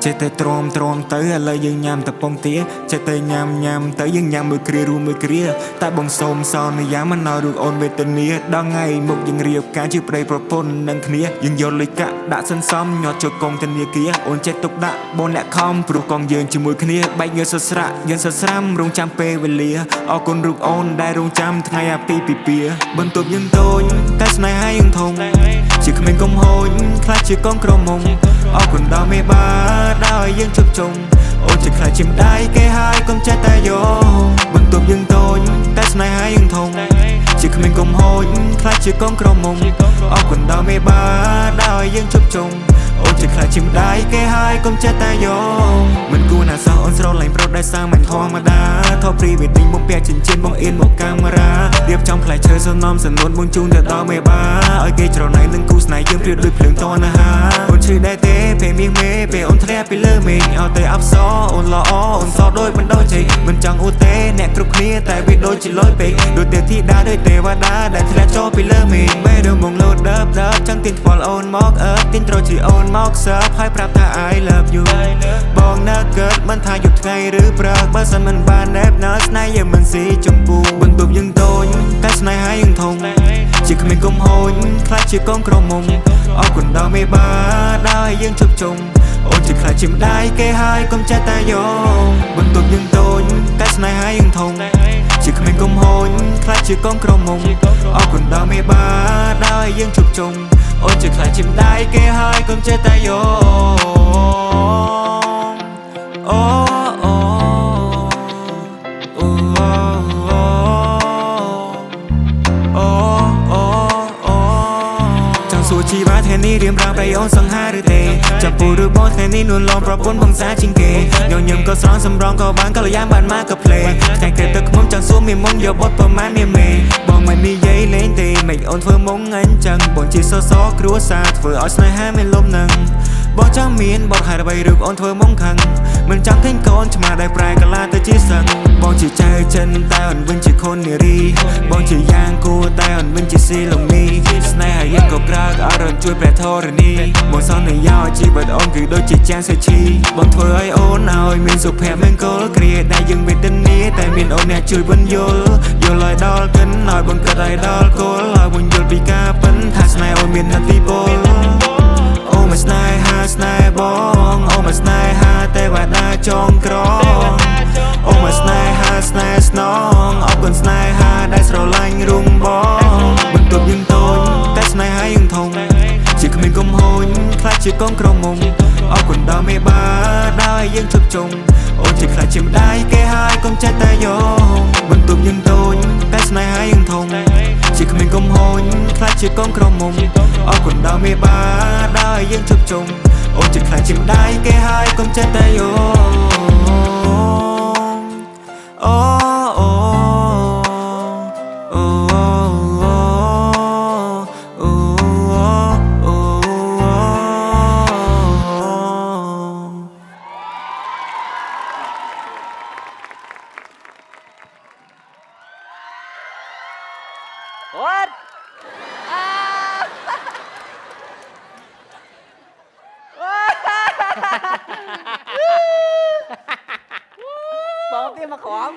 ចេះតែទ្រាំទៅឥឡូវយើងញ៉ាំតែពងទាចេះតែញ៉ាំទៅយើងញ៉ាំមួយគ្រារួមមួយគ្រាតែបងសូមសន្យាមិនឲ្យរូបអូនវេទនាដល់ថ្ងៃមុខយើងរៀបការជាប្តីប្រពន្ធនឹងគ្នាយើងយកលុយកាក់ដាក់សន្សំញាត់ចូលកងធនាគារអូនចេះទុកដាក់បងអ្នកខំព្រោះកងយើងជាមួយគ្នាបែកញើសស្រាក់យើងសស្រាំរងចាំពេលវេលាអរគុណរូបអូនដែលរងចាំថ្ងៃអាពាហ៍ពិពាហ៍បន្ទប់យើងតូចតែស្នេហាយើងធំជាក្មេងកុំហូចខ្លាចជាកងក្រមុំអរគុណដល់មេបាដោយយើងជប់ជុំអូនជាខ្លាចជាម្ដាយគេហើយកុំចេះតែយកបន្ទប់យើងតូចតែស្នេហាយើងធំជាក្មេងកុំហូចខ្លាចជាកងក្រមុំអរគុណដល់មេបាដោយយើងជប់ជុំអូនជាខ្លាចជាម្ដាយគេហើយកុំចេះតែយកមិនគួរណាសោះអូនស្រឡាញ់ប្រុសដែលសាមញ្ញធម្មតាថតព្រីវេឌីងមកពាក់ចិញ្ចៀនមកអៀនមកកាមេរ៉ារៀបចំផ្លែឈើសំណំសំនួនបងជូនទៅដល់មេបាឲ្យគេច្រណែននឹងគូស្នេហ៍យើងព្រៀបដូចភ្លើងតណ្ហាអូនឈឺដែរទេពេលមាសមេពេលអូនធ្លាក់ពីលើមេឃឲ្យតែអប្សរអូនល្អអូនសដូចបណ្ដោជ័យមិនចង់អួតទេអ្នកគ្រប់គ្នាតែវាដូចជាលយពេកដូចទេធីតាដូចទេវតាដែលធ្លាក់ចុះពីលើមេឃមេរមងលោតដើបចង់ទាញថ្ពាល់អូនមកទាញត្រូវជាអូនមកសើបហើយប្រាប់ថា I love you បងនៅកើតមិនថាយប់ថ្ងៃឬព្រឹកបើសិនមិនបានណែបណើស្នេហ៍យើងមិនស៊ីចំពូបន្ទប់យើងតូចតែស្នេហាយើងធំជាក្មេងកុំហូចខ្លាចជាកងក្រមុំអរគុណដល់មេបាដោយយើងជប់ជុំអូនជាខ្លាចជាម្ដាយគេហើយកុំចេះតែយកបន្ទប់យើងតូចតែស្នេហាយើងធំជាក្មេងកុំហូចខ្លាចជាកងក្រមុំអរគុណដល់មេបាដោយយើងជប់ជុំអូនជាខ្លាចជាម្ដាយគេហើយកុំចេះតែយកជីវ៉ាថ្ងៃនេះរៀបរាប់ឲ្យអូនសង្ហាឬទេចាប់ពូឬបងថ្ងៃនេះនួនឡងប្រពន្ធបងសាជាងគេញញឹមក៏ស្រង់សម្រងក៏បានកល្យានបានមកក៏ភ្លេងថ្ងៃគេទឹកខ្មុំចង់សួរមានមុំយកបត់ប្រមាណមានមេបងមិននិយាយលេងទេមិនអូនធ្វើមុងអញ្ចឹងបងជាសសគ្រួសារធ្វើឲ្យស្នេហាមានលំនឹងបងចង់មានបទហេតុអ្វីឬអូនធ្វើមុងខឹងមិនចង់ឃើញកូនឆ្មាដែលប្រែកាឡាទៅជាសឹងបងជាចៅចិនតែអូនវិញជាខុននារីបងជាយ៉ាងគួរតែអូនវិញជាស៊ីឡូមីស្នេហាយើងក៏ក្រើកឲ្យអូនជួយព្រះធរណីបងសន្យាជីវិតអូនគឺដូចជាចានសេឈីបងធ្វើឲ្យអូនឲ្យមានសុភមង្គលគ្រាដែលយើងវេទនាតែមានអូនអ្នកជួយបញ្យល់ឲ្យដល់កិនឲ្យបងគិតឲ្យដល់គោលឲ្យបងយល់ពីការពិនថាស្នេហ៍អូនមាននទីពលអូមិនស្នេហាស្នេហ៍បងអូមិនស្នេហាទេវតាចងក្រងអូមិនស្នេហាស្នេហ៍ស្នងអរគុណស្នេហាដែលស្រឡាញ់រុងបងបន្ទប់យើងតូចតែស្នេហាយើងធំជាក្មេងកុំហូចខ្លាចជាកងក្រមុំអរគុណដល់មេបាដោយយើងជប់ជុំអូនជាខ្លាចជាម្ដាយគេហើយកុំចេះតែយកបន្ទប់យើងតូចតែស្នេហាយើងធំជាក្មេងកុំហូចខ្លាចជាកងក្រមុំអរគុណដល់មេបាដោយយើងជប់ជុំអូនជាខ្លាចជាម្ដាយគេហើយកុំចេះតែយកWhat? บอกที่มาขอม